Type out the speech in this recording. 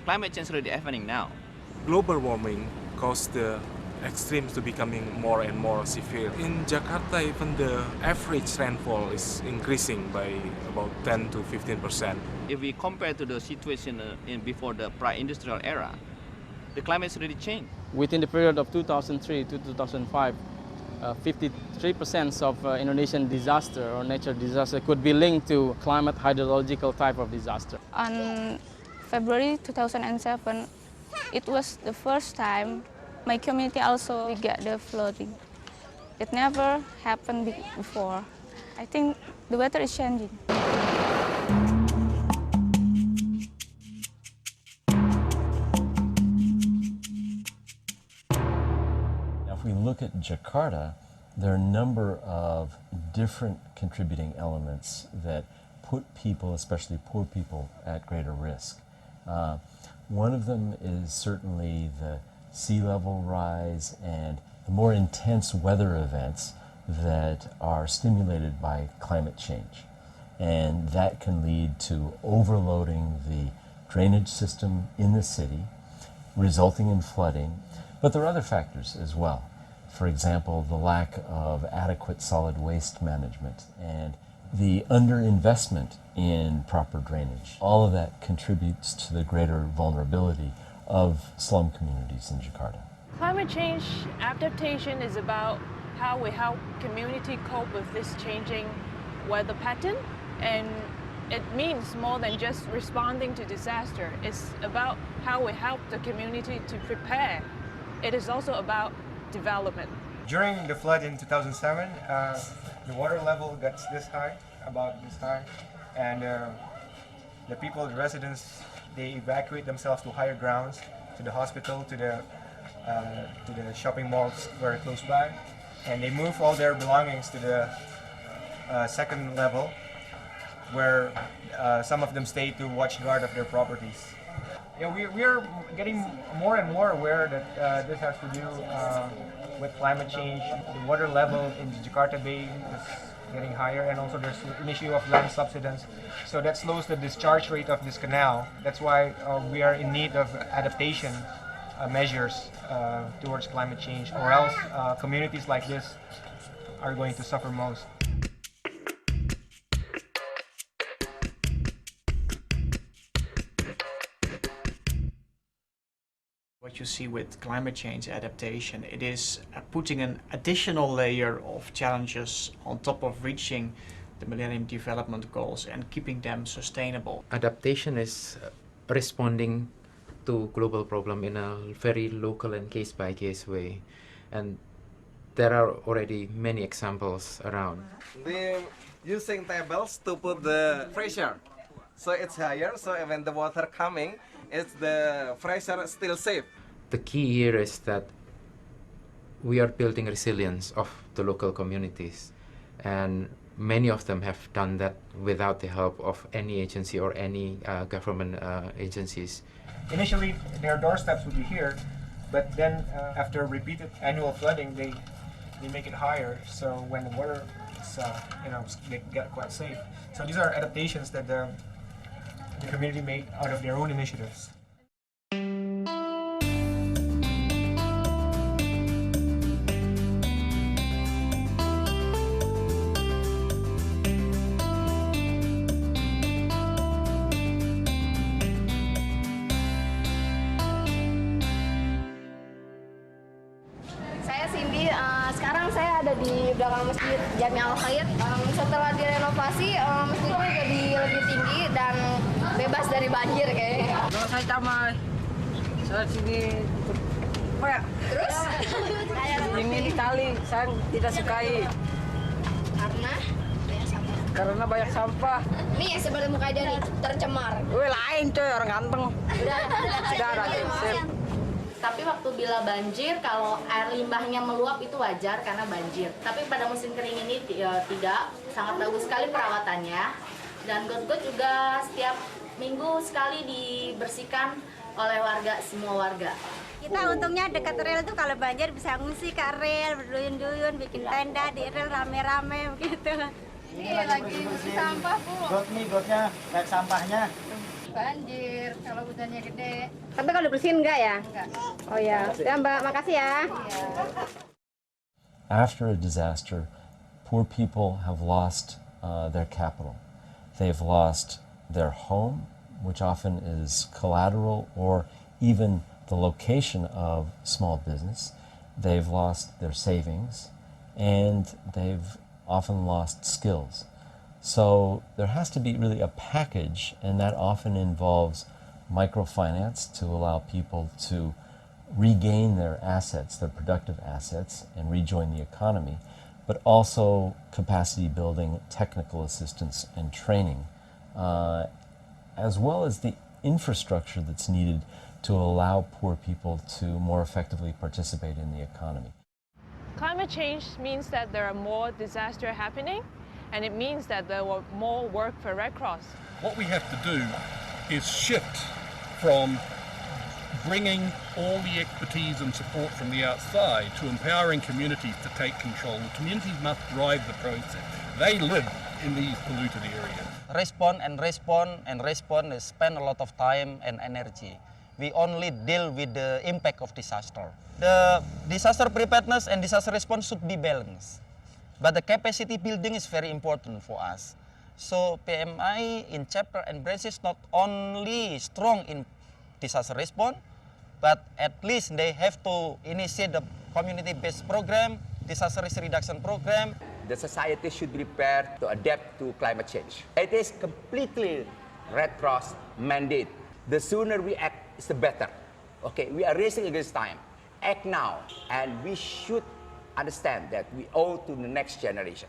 climate change already happening now. Global warming caused the extremes to becoming more and more severe. In Jakarta, even the average rainfall is increasing by about 10 to 15%. If we compare to the situation before the pre-industrial era, the climate has already changed. Within the period of 2003 to 2005, 53% of Indonesian disaster or natural disaster could be linked to climate hydrological type of disaster. On February 2007, it was the first time my community also got the flooding. It never happened before. I think the weather is changing. If we look at Jakarta, there are a number of different contributing elements that put people, especially poor people, at greater risk. One of them is certainly the sea level rise and the more intense weather events that are stimulated by climate change. And that can lead to overloading the drainage system in the city, resulting in flooding. But there are other factors as well. For example, the lack of adequate solid waste management and the underinvestment in proper drainage. All of that contributes to the greater vulnerability of slum communities in Jakarta. Climate change adaptation is about how we help community cope with this changing weather pattern, and it means more than just responding to disaster. It's about how we help the community to prepare. It is also about development. During the flood in 2007, the water level got this high, about this high, and the people, the residents, they evacuate themselves to higher grounds, to the hospital, to the shopping malls very close by, and they move all their belongings to the second level, where some of them stay to watch guard of their properties. Yeah, we are getting more and more aware that this has to do with climate change. The water level in the Jakarta Bay is getting higher, and also there's an issue of land subsidence. So that slows the discharge rate of this canal. That's why we are in need of adaptation measures towards climate change, or else communities like this are going to suffer most. What you see with climate change adaptation, it is putting an additional layer of challenges on top of reaching the Millennium Development Goals and keeping them sustainable. Adaptation is responding to global problem in a very local and case-by-case way, and there are already many examples around. We're using tables to put the pressure, so it's higher, so when the water coming, it's the pressure still safe. The key here is that we are building resilience of the local communities, and many of them have done that without the help of any agency or any government agencies. Initially, their doorsteps would be here, but then after repeated annual flooding, they make it higher. So when the water is, they get quite safe. So these are adaptations that the community made out of their own initiatives. Sekarang saya ada di belakang Masjid Jami Al-Khair. Setelah direnovasi, masjidnya jadi lebih tinggi dan bebas dari banjir kayaknya. Kalau saya camai, saya sini terus ini kali saya tidak sukai karena banyak sampah. Nih seperti muka aja nih tercemar. Wih lain coy, orang ganteng. Sudah ada. Tapi waktu bila banjir, kalau air limbahnya meluap itu wajar karena banjir. Tapi pada musim kering ini tidak, sangat bagus sekali perawatannya. Dan got-got juga setiap minggu sekali dibersihkan oleh warga, semua warga. Kita untungnya dekat rel tuh kalau banjir bisa ngungsi ke rel, berduyun-duyun, bikin tenda di rel rame-rame begitu. Ini lagi bersih sampah, Bu. Gotnya, lihat sampahnya. Banjir kalau hujannya gede. Tapi kalau dibersihin enggak ya? Enggak. Oh ya, ya Mbak, makasih ya. After a disaster, poor people have lost their capital. They've lost their home, which often is collateral or even the location of small business. They've lost their savings, and they've often lost skills. So there has to be really a package, and that often involves microfinance to allow people to regain their assets, their productive assets, and rejoin the economy, but also capacity building, technical assistance, and training, as well as the infrastructure that's needed to allow poor people to more effectively participate in the economy. Climate change means that there are more disasters happening, and it means that there will more work for Red Cross. What we have to do is shift from bringing all the expertise and support from the outside to empowering communities to take control. The communities must drive the process. They live in these polluted areas. Respond is spend a lot of time and energy. We only deal with the impact of disaster. The disaster preparedness and disaster response should be balanced. But the capacity building is very important for us. So PMI in chapter and branches not only strong in disaster response, but at least they have to initiate the community-based program, disaster risk reduction program. The society should be prepared to adapt to climate change. It is completely Red Cross mandate. The sooner we act, the better. Okay, we are racing against time. Act now, and we should understand that we owe to the next generation.